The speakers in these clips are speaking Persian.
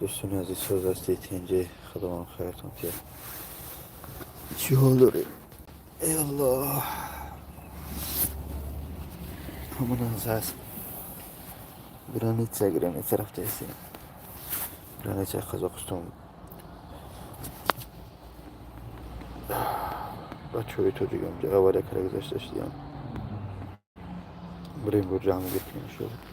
دوستان عزیز ساز هستید اینجا خداوند خیرتون که چی حال داری؟ ای الله همون از هست گرانیت رفته هستیم گرانیت قزاقستان بچه های تو دیگه اونجا قواله که گذاشته داشتیم بریم برو جمع بکنیم شد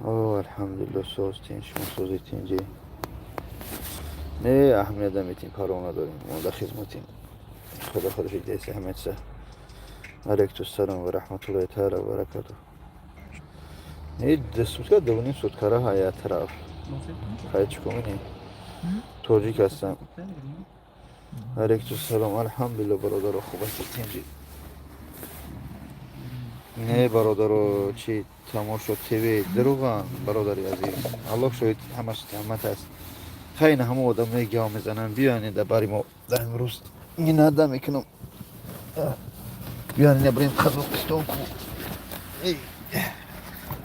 اوه الحمدلله سازتین شما سازیتین جی نه اهمیت دمیتین کارو نداریم ما در خدمتیم خدا خودش دیسه همه چه علیکم السلام و رحمت الله تعالی و برکاته نه دستوت که دوونین سودکاره های اطراف خیلی چکو منی توجیک هستم علیکم السلام الحمدلله برادر خوب هستین جی نه برادر چی تماشا تیوی دروغان برادری عزیز الله شاید همش رحمت است خیلی همه آدم میگه میزنن بیاین در باری ما در امروز این نده میکنم بیاین بریم قزاقستان کو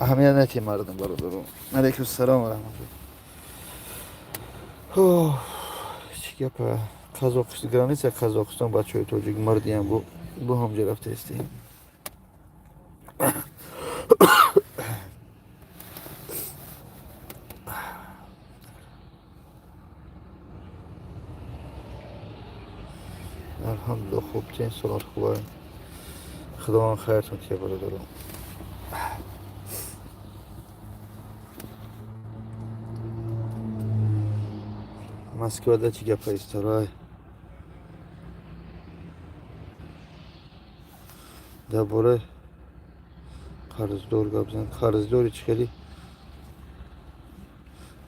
اهمیت نتی مردم برادرم علیکم السلام و رحمت الله چی گپه قزاقستان گرانیت قزاقستان بچه های توجیک مردی هم بو همجا رفته استیم الحمدلله خوب تین سلامت خوبه خداوند خیرتون که برادرم مسکو ده چی گپه استرای درباره قرضدار گپ زن قرضداری چخیلی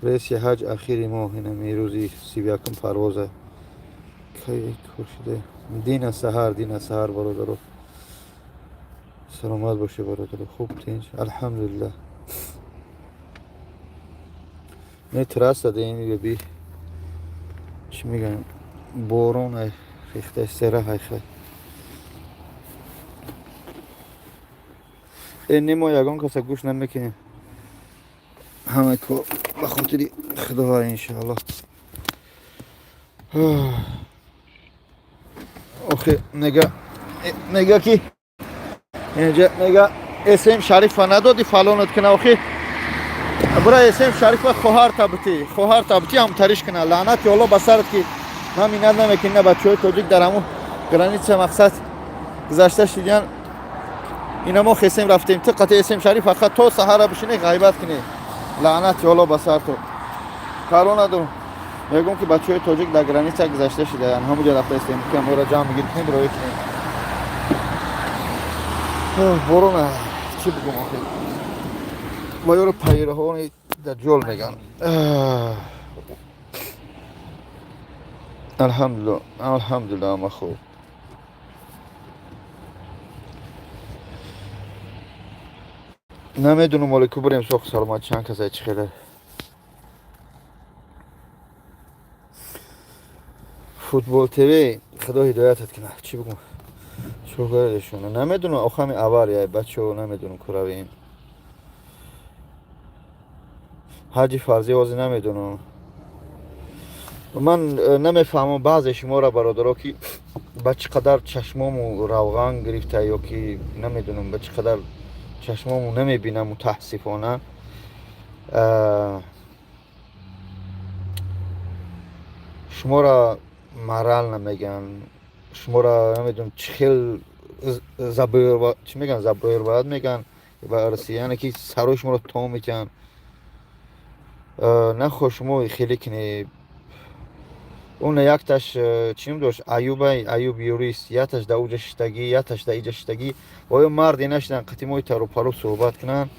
رئیس حج اخیری ماه اینم روزی 31 پروازه کی کشیده دین سحر برادر سلامت باشه برادر خوب تینش الحمدلله نه ترس داده این بی چی میگن بارون ریخته سره های خیلی این ما یگان کسا گوش نمیکنیم همه که بخاطری خدا انشاءالله آخه نگه کی اینجا نگه اسم شریف ندادی فلانت کنه آخه برای اسم شریف خواهر تابتی هم تریش کنه لعنت یا الله بسرت که من این نمیکنه بچه های توجیک در همون گرانیت مقصد گذشته شدیان اینا ما خیسیم رفتیم تقت اسم شریف فقط تو سحر بشینی غیبت کنی لعنت یا الله بسر تو کارو ندارم میگم که بچه های توجیک در گرانیت گذشته شده یعنی همونجا رفته استیم که ما را جمع میگیر کنیم برای کنیم برونه چی بگم آخه با یارو پیره ها در جول میگن الحمدلله اما خوب نمیدونم مالکو بریم سوق سلامت چند کسای چی خیلی فوتبال تیوی خدا هدایتت کنه چی بگم شوگردشونه نمیدونم آخه همین اول یای بچه ها نمیدونم کرویم حجی فرضی وازی نمیدونم من نمیفهمم بعضی شما را برادرها که به چقدر چشمامو روغن گرفته یا که نمیدونم به چقدر چشمامو نمیبینم متاسفانه شما را مرل نمیگن شما را نمیدونم چخیل زبیر چی میگن زبیر باید میگن به ارسی یعنی که سرای شما را تا میکن نخوا شما خیلی کنی اون یکتش چیم داشت ایوب یوریس یکتش در اوج شتگی یکتش در ایج شتگی و یا مردی نشدن قطیمای تر و پرو صحبت کنن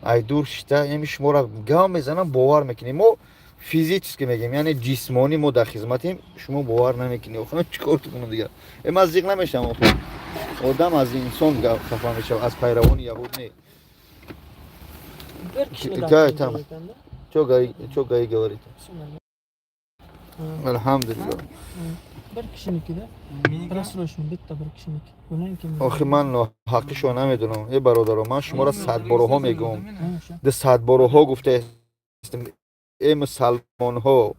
ای دور شته یعنی شما را گام میزنن باور میکنیم ما فیزیکس که میگیم یعنی جسمانی ما در خدمتیم شما باور نمیکنی آخه چیکار کنم دیگه مزدیق نمیشم آخه آدم از انسان خفه میشه از پیروان یهود نه گای تام چو گای گوری الحمدلله bir kishinikida. Rasulashun bitta bir kishiniki. Bundan keyin. آخه من حقیشو نمیدونم ای برادران من شما را صد بارها میگم ده صد بارها گفته هستم ای مسلمان ها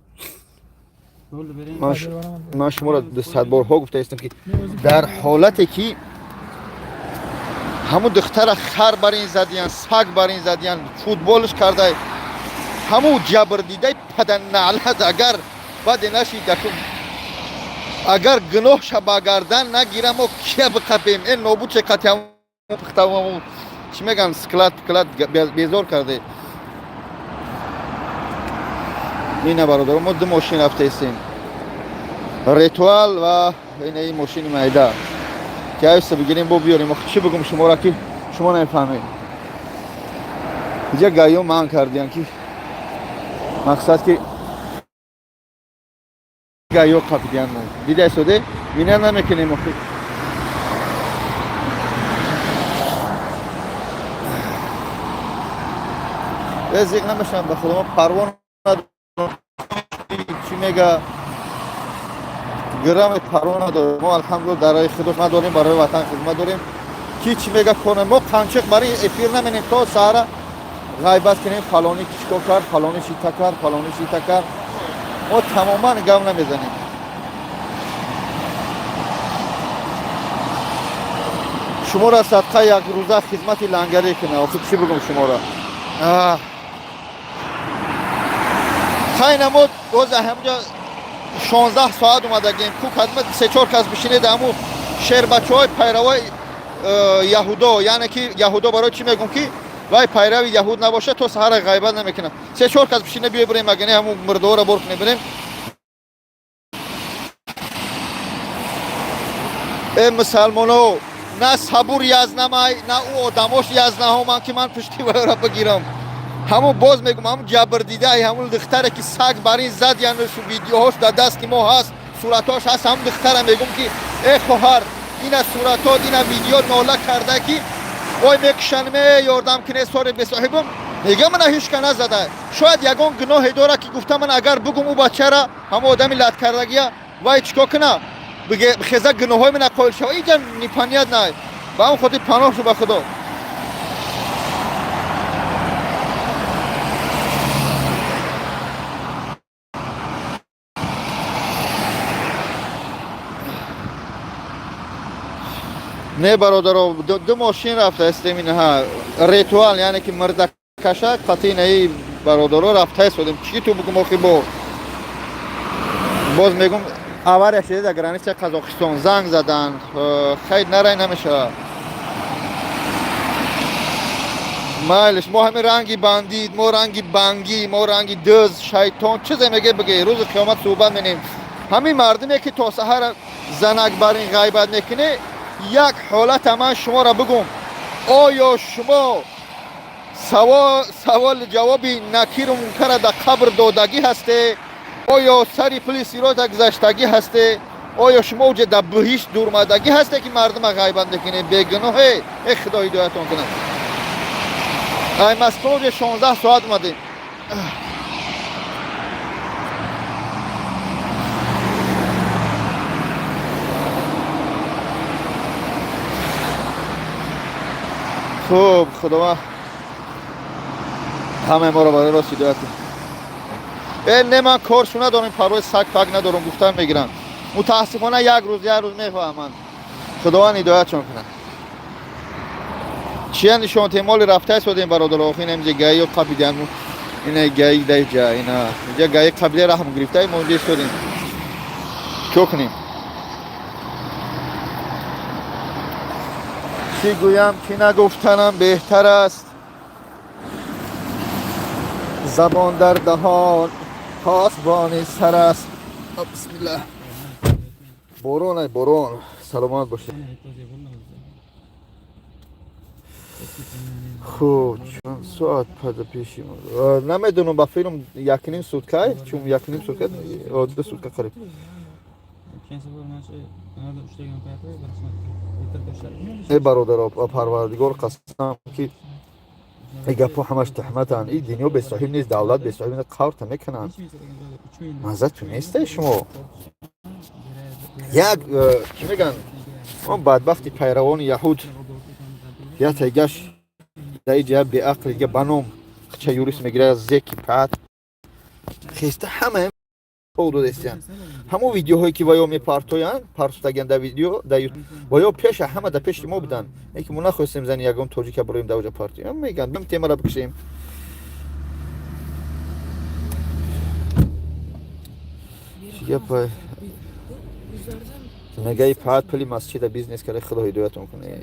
من شما را ده صد بارها گفته هستم که در حالتی که همون دختر خر بر این زدیان سگ بر این زدیان فوتبالش کرده همون جبر دیده پدن نعلت اگر بعد نشید اگر گناه شبا گردن نگیرم و کیا بقبیم این نوبو چه قطعی همون پختم همون چی میگن سکلات بیزار کرده اینه برادر ما دو ماشین رفته ایستیم ریتوال و این ماشین مایده که ایسته بگیریم با بیاریم چی بگم شما را که شما نمیفهمید اینجا گایو مان کردیم که مقصد که گایو قبیدیم دیده شده بینه نمیکنیم اخی ازیق نمیشم به خودم پروان ندارم چی میگه گرام پروان ندارم ما الحمدلله درای خدمت نداریم برای وطن خدمت داریم کی چی میگه کنه ما قنچق برای افیر نمینیم تا سهره غیبت کنیم فلانی چیکار کرد فلانی چی کرد فلانی چی کرد ما تماما گم نمیزنیم شما را صدقه یک روزه خدمت لنگری کنه آخه چی بگم شما را خیلی ما روز همونجا 16 ساعت اومدگیم کو خدمت 3-4 کس بشینید همون شهر بچه های پیروای یهودا یعنی که یهودا برای چی میگم که وای پیروی یهود نباشه تو سهر غیبت نمیکنه 3-4 کس بشینه بیای بریم مگه همون مرده را برکنه بریم ای مسلمانو نه صبور یزنمای نه او آدماش یزنه من که من پشتی وای را بگیرم همون باز میگم همون جبر دیده همون دختره که سگ بر این زد یعنی ویدیوهاش در دست ما هست صورتاش هست همون دختره میگم که ای خواهر این صورتات این ویدیو ناله کرده که وای میکشنمه یاردم کنه سوری به صاحبم میگه من هیچ کنه نزده شاید یگان گناه داره که گفته من اگر بگم او بچه را همون آدمی لط کردگیه وای چیکار کنه بگه خیزه گناه های من قائل شو اینجا نیپانیت نه با اون خودی پناه شو به خدا نه برادر دو ماشین رفته استیم اینها ریتوال یعنی که مرد کشک قطعی نه برادر رفته سودیم چی تو بگم آخی باز میگم اول شده در گرانیسه قزاقستان زنگ زدن خیلی نرای نمیشه مایلش ما همه رنگی بندید ما رنگی بنگی ما رنگی دز شیطان چیزی میگه بگه روز قیامت صحبت می‌کنیم همین مردمی که تا سحر زنک بر این غیبت میکنه یک حالت من شما را بگم آیا شما سوال جوابی نکیر و منکر در قبر دادگی هسته آیا سری پلیسی را در گذشتگی هسته آیا شما اوجه در بهیش دورمدگی هسته که مردم غیبت میکنه بگناه ای خدا هدایتون کنه ای مسئول 16 ساعت اومدیم خب خدا همه ما رو برای راست هدایت کنه نه من کارشو ندارم پروای سگ پگ ندارم گفتن میگیرن متاسفانه یک روز میفهمن خداوند هدایتشون کنه چیه نشان تیمال رفته سودیم برادر آخین اینجا گایی و قبیدن اینه گایی ده جا اینجا گایی قبیده رحم گرفته ما اونجا سودیم چو کنیم چی گویم چی نگفتنم بهتر است زبان در دهان پاسبان سر است بسم الله بارون سلامت باشه خوب چند ساعت پد پیشی نمیدونم با فیلم یکنیم سوتکای چون یکنیم سوتکای دو سوتکای قریب ای برادر پروردگار قسم که ای گپا همش تهمتن این دنیا به صاحب نیست دولت به صاحب نیست قورت میکنن مزه تو نیسته شما یک چی میگن اون بدبختی پیروان یهود یا تیگش دای جا به عقل که بانم چه یوریس میگیره از زکی پات خسته همه پودو دستیان همو ویدیوهایی که وایو میپارتویان پارتوتاگن دا ویدیو دا وایو پیش همه دا پیش ما بودن یکی ما نخواستیم زنی یگم توجی که برویم دا اوجا پارتی هم میگن بیم تیما را بکشیم چیه پای نگاهی پات پلی مسجد بیزنس کرده خدا هدایتون کنه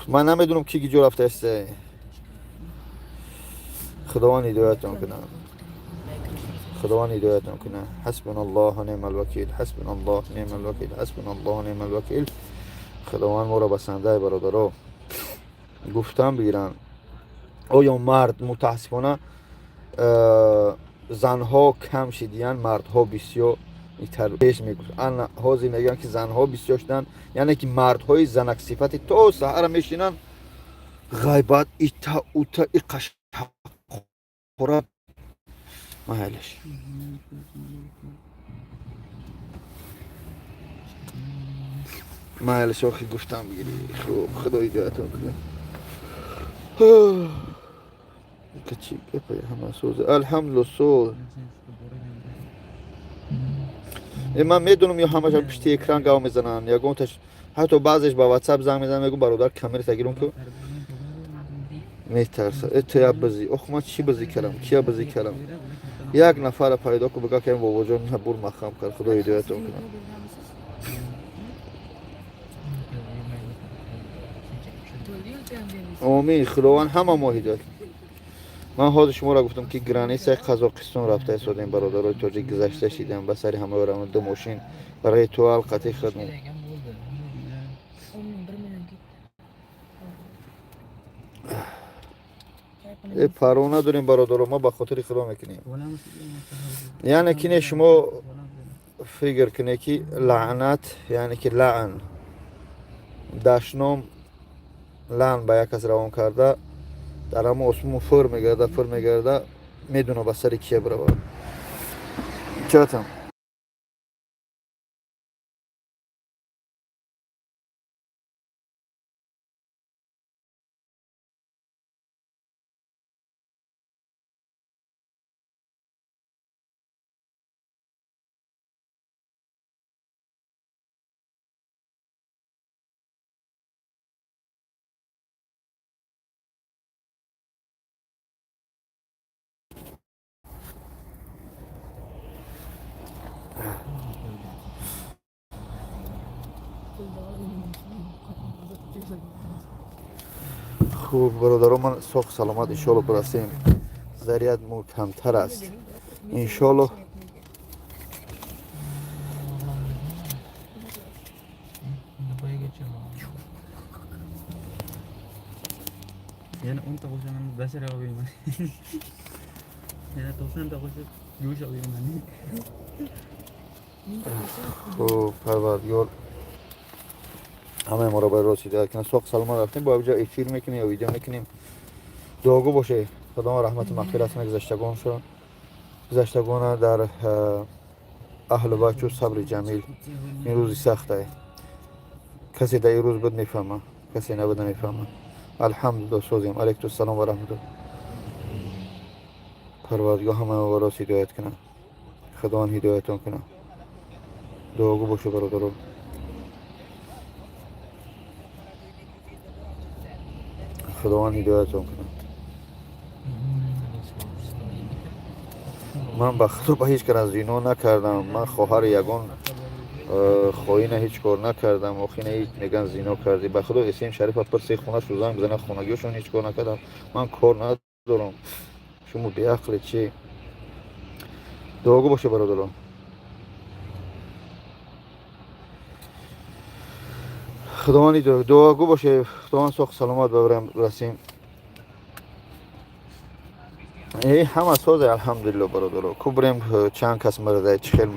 من نمیدونم کی گیجو رفته است خداوند هدایتون کنه خداوند هدایتون کنه حسبنا الله و نعم الوکیل حسبنا الله و نعم الوکیل حسبنا الله و نعم الوکیل خداوند ما را بسنده برادرها گفتم بگیرن آیا مرد متاسفانه زنها کم شدیان مردها بسیار پیش میگوید ان حاضر میگن که زنها بسیار شدن یعنی که مردهای زنک صفت تو سحر میشینن غیبت ایتا اوتا ای قش خورد محلش محلش آخی گفتم بگیری خوب خدایی هدایتون کنه کچی بپای همه سوزه الحمدلله سوز من میدونم یا همه جا پشتی اکران گاو میزنن یا گونتش حتی بعضیش با واتساپ زنگ میزنن میگم برادر کامل تگیرون که میترسه اتیا بازی اخ من چی بازی کردم کیا بازی کردم یک نفر پیدا کو بگه که با وجود نبور مخام کرد خدا هدایتون کنه آمین خداوند همه ما هدایت من حاضر شما را گفتم که گرانیسه قزاقستان رفته استادیم برادرای تاجیک گذشته شدیم به سری همه برام دو ماشین برای توال قطعی خدمت پرونه داریم برادر ما به خاطر خدا میکنیم یعنی که شما فکر کنه که لعنت یعنی که لعن دشنام لعن به یک کس روان کرده در همه اسمو فر میگرده میدونه به سر کیه بره چطم خوب برادران من ساخت سلامت انشالله برسیم ذریعت مو کمتر است انشالله Yani 10 takusan besar alayım ben. Yani 90 takusan yuş alayım ben. خوب پروردگار همه ما را به راه هدایت کنه ساخت سلامت رفتیم با اینجا افیر میکنیم یا ویدیو میکنیم دعاگو باشه خدا رحمت مغفرت کنه گذشتگان در اهل بیت و صبر جمیل این روزی سخته کسی در این روز بود میفهمه کسی نبود نمیفهمه الحمدلله سوزیم علیکم السلام و رحمت الله پروردگار همه ما را هدایت کنه خدا هدایتون کنه دعاگو باشه برادران خداوند هدایتون کنه من به خدا به هیچ کار زنا نکردم من خواهر یگان خواهی هیچ کار نکردم آخی هیچ میگن زنا کردی به خدا اسم شریف پرسی خونه شو زنگ بزنه خونگیشون هیچ کار نکردم من کار ندارم شما بی عقل چی دعاگو باشه برادران خداوند دعاگو باشه خداوند ساخت سلامت ببرم رسیم همه سازه الحمدلله برادران کو بریم چند کس مرده چه خیلی